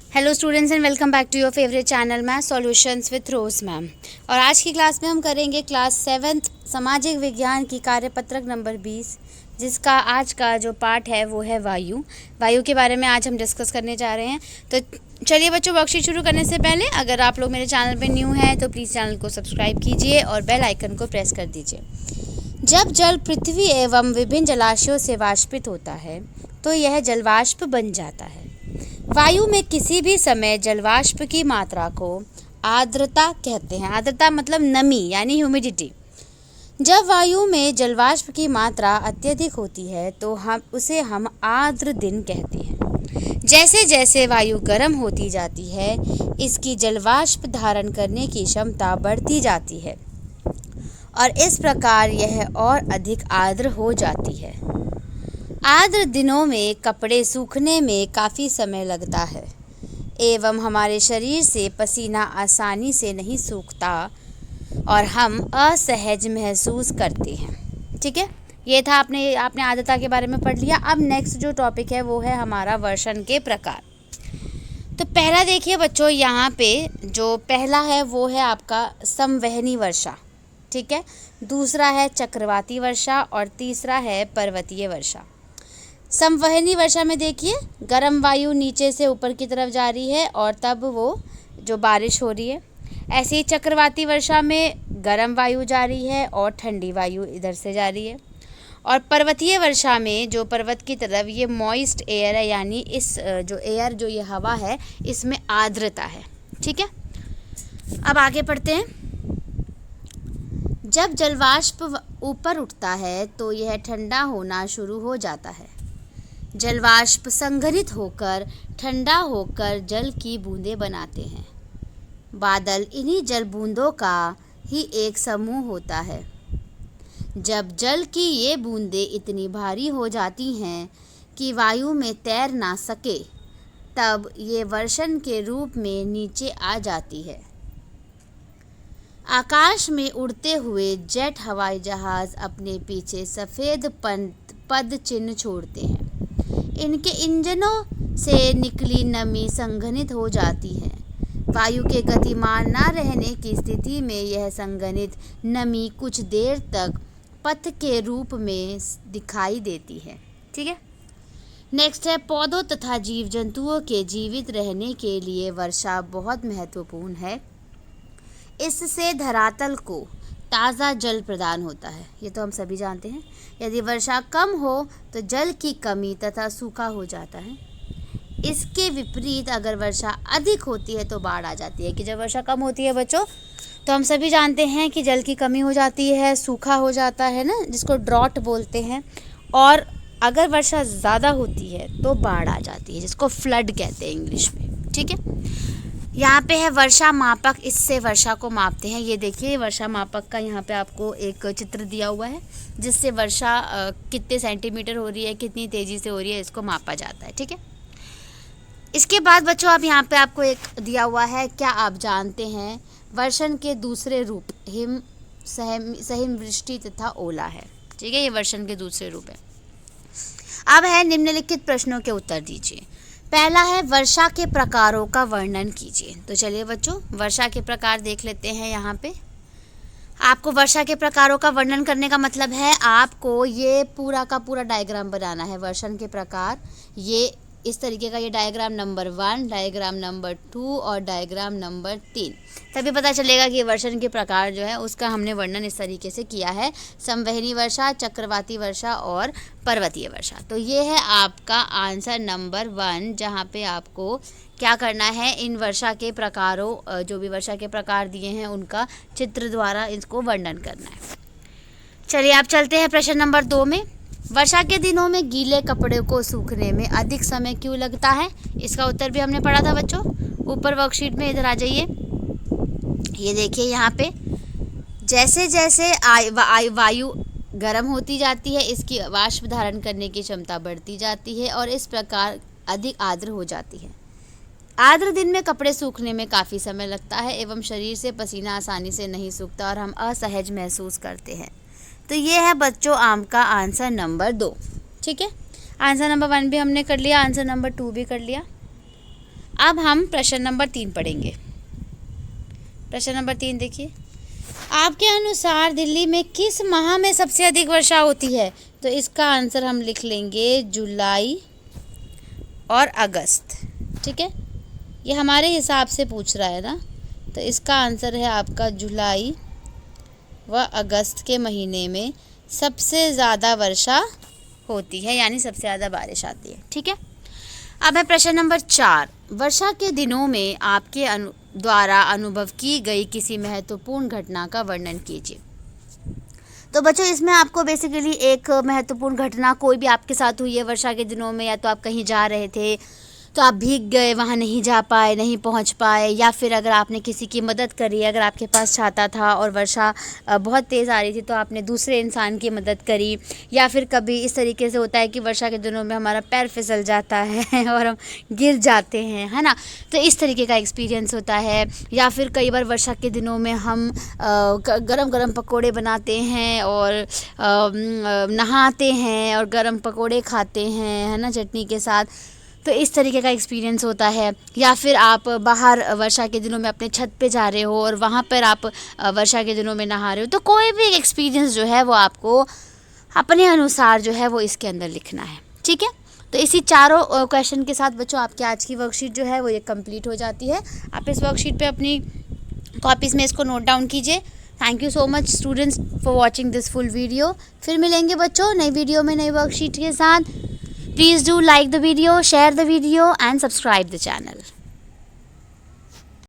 Hello students and welcome back to your favourite channel math solutions with Rose ma'am. और आज की class में हम करेंगे क्लास 7th सामाजिक विज्ञान की कार्यपत्रक नंबर 20, जिसका आज का जो पार्ट है वो है वायु के बारे में आज हम डिस्कस करने जा रहे हैं। तो चलिए बच्चों, वर्कशीट शुरू करने से पहले अगर आप लोग मेरे चैनल पर न्यू हैं तो प्लीज़ चैनल को सब्सक्राइब कीजिए और बेल आइकन को प्रेस कर दीजिए। जब जल पृथ्वी एवं विभिन्न जलाशयों से वाष्पित होता है तो यह जलवाष्प बन जाता है। वायु में किसी भी समय जलवाष्प की मात्रा को आर्द्रता कहते हैं। आर्द्रता मतलब नमी यानी ह्यूमिडिटी। जब वायु में जलवाष्प की मात्रा अत्यधिक होती है तो हम आर्द्र दिन कहते हैं। जैसे जैसे वायु गर्म होती जाती है इसकी जलवाष्प धारण करने की क्षमता बढ़ती जाती है और इस प्रकार यह और अधिक आर्द्र हो जाती है। आर्द्र दिनों में कपड़े सूखने में काफ़ी समय लगता है एवं हमारे शरीर से पसीना आसानी से नहीं सूखता और हम असहज महसूस करते हैं। ठीक है, ये था आपने आर्द्रता के बारे में पढ़ लिया। अब नेक्स्ट जो टॉपिक है वो है हमारा वर्षण के प्रकार। तो पहला देखिए बच्चों, यहाँ पे जो पहला है वो है आपका संवहनी वर्षा। ठीक है, दूसरा है चक्रवाती वर्षा और तीसरा है पर्वतीय वर्षा। संवहनी वर्षा में देखिए गर्म वायु नीचे से ऊपर की तरफ जा रही है और तब वो जो बारिश हो रही है। ऐसे ही चक्रवाती वर्षा में गर्म वायु जा रही है और ठंडी वायु इधर से जा रही है। और पर्वतीय वर्षा में जो पर्वत की तरफ ये मॉइस्ट एयर है, यानी इस जो एयर जो ये हवा है इसमें आर्द्रता है। ठीक है, अब आगे पढ़ते हैं। जब जलवाष्प ऊपर उठता है तो यह ठंडा होना शुरू हो जाता है। जलवाष्प संघनित होकर ठंडा होकर जल की बूंदें बनाते हैं। बादल इन्हीं जल बूंदों का ही एक समूह होता है। जब जल की ये बूंदें इतनी भारी हो जाती हैं कि वायु में तैर ना सके तब ये वर्षण के रूप में नीचे आ जाती है। आकाश में उड़ते हुए जेट हवाई जहाज अपने पीछे सफ़ेद पद चिन्ह छोड़ते हैं। इनके इंजनों से निकली नमी संघनित हो जाती है। वायु के गतिमान न रहने की स्थिति में यह संघनित नमी कुछ देर तक पथ के रूप में दिखाई देती है। ठीक है, नेक्स्ट है पौधों तथा जीव जंतुओं के जीवित रहने के लिए वर्षा बहुत महत्वपूर्ण है। इससे धरातल को ताज़ा जल प्रदान होता है। ये तो हम सभी जानते हैं। यदि वर्षा कम हो तो जल की कमी तथा सूखा हो जाता है। इसके विपरीत अगर वर्षा अधिक होती है तो बाढ़ आ जाती है। कि जब वर्षा कम होती है बच्चों तो हम सभी जानते हैं कि जल की कमी हो जाती है, सूखा हो जाता है ना, जिसको ड्रॉट बोलते हैं। और अगर वर्षा ज़्यादा होती है तो बाढ़ आ जाती है, जिसको फ्लड कहते हैं इंग्लिश में। ठीक है, यहाँ पे है वर्षा मापक, इससे वर्षा को मापते हैं। ये देखिए वर्षा मापक का यहाँ पे आपको एक चित्र दिया हुआ है जिससे वर्षा कितने सेंटीमीटर हो रही है, कितनी तेज़ी से हो रही है, इसको मापा जाता है। ठीक है, इसके बाद बच्चों अब यहाँ पे आपको एक दिया हुआ है, क्या आप जानते हैं वर्षण के दूसरे रूप सहिमवृष्टि तथा ओला है। ठीक है, ये वर्षण के दूसरे रूप है। अब है निम्नलिखित प्रश्नों के उत्तर दीजिए। पहला है वर्षा के प्रकारों का वर्णन कीजिए। तो चलिए बच्चों वर्षा के प्रकार देख लेते हैं। यहाँ पे आपको वर्षा के प्रकारों का वर्णन करने का मतलब है आपको ये पूरा का पूरा डायग्राम बनाना है। वर्षण के प्रकार ये इस तरीके का, ये डायग्राम नंबर 1, डायग्राम नंबर 2 और डायग्राम नंबर 3, तभी पता चलेगा कि वर्षण के प्रकार जो है उसका हमने वर्णन इस तरीके से किया है। संवहनी वर्षा, चक्रवाती वर्षा और पर्वतीय वर्षा। तो ये है आपका आंसर नंबर 1, जहाँ पे आपको क्या करना है, इन वर्षा के प्रकारों, जो भी वर्षा के प्रकार दिए हैं उनका चित्र द्वारा इसको वर्णन करना है। चलिए आप चलते हैं प्रश्न नंबर 2 में। वर्षा के दिनों में गीले कपड़े को सूखने में अधिक समय क्यों लगता है? इसका उत्तर भी हमने पढ़ा था बच्चों ऊपर वर्कशीट में। इधर आ जाइए, ये देखिए यहाँ पे जैसे जैसे वायु गर्म होती जाती है इसकी वाष्प धारण करने की क्षमता बढ़ती जाती है और इस प्रकार अधिक आर्द्र हो जाती है। आर्द्र दिन में कपड़े सूखने में काफ़ी समय लगता है एवं शरीर से पसीना आसानी से नहीं सूखता और हम असहज महसूस करते हैं। तो ये है बच्चों आपका आंसर नंबर 2। ठीक है, आंसर नंबर 1 भी हमने कर लिया, आंसर नंबर 2 भी कर लिया। अब हम प्रश्न नंबर 3 पढ़ेंगे। प्रश्न नंबर 3 देखिए, आपके अनुसार दिल्ली में किस माह में सबसे अधिक वर्षा होती है? तो इसका आंसर हम लिख लेंगे जुलाई और अगस्त। ठीक है, ये हमारे हिसाब से पूछ रहा है ना, तो इसका आंसर है आपका जुलाई व अगस्त के महीने में सबसे ज़्यादा वर्षा होती है, यानी सबसे ज़्यादा बारिश आती है। ठीक है, अब है प्रश्न नंबर 4, वर्षा के दिनों में आपके द्वारा अनुभव की गई किसी महत्वपूर्ण घटना का वर्णन कीजिए। तो बच्चों इसमें आपको बेसिकली एक महत्वपूर्ण घटना कोई भी आपके साथ हुई है वर्षा के दिनों में, या तो आप कहीं जा रहे थे तो आप भीग गए, वहाँ नहीं जा पाए, नहीं पहुँच पाए, या फिर अगर आपने किसी की मदद करी, अगर आपके पास छाता था और वर्षा बहुत तेज़ आ रही थी तो आपने दूसरे इंसान की मदद करी, या फिर कभी इस तरीके से होता है कि वर्षा के दिनों में हमारा पैर फिसल जाता है और हम गिर जाते हैं, है ना, तो इस तरीके का एक्सपीरियंस होता है। या फिर कई बार वर्षा के दिनों में हम गरम गरम पकोड़े बनाते हैं और नहाते हैं और गरम पकोड़े खाते हैं, है ना, चटनी के साथ, तो इस तरीके का एक्सपीरियंस होता है। या फिर आप बाहर वर्षा के दिनों में अपने छत पे जा रहे हो और वहाँ पर आप वर्षा के दिनों में नहा रहे हो, तो कोई भी एक्सपीरियंस जो है वो आपको अपने अनुसार जो है वो इसके अंदर लिखना है। ठीक है, तो इसी चारों क्वेश्चन के साथ बच्चों आपकी आज की वर्कशीट जो है वो ये कंप्लीट हो जाती है। आप इस वर्कशीट पे अपनी कॉपीज़ में इसको नोट डाउन कीजिए। Thank you so much students for watching this full video. फिर मिलेंगे बच्चों नई वीडियो में नई वर्कशीट के साथ। Please do like the video, share the video and subscribe the channel.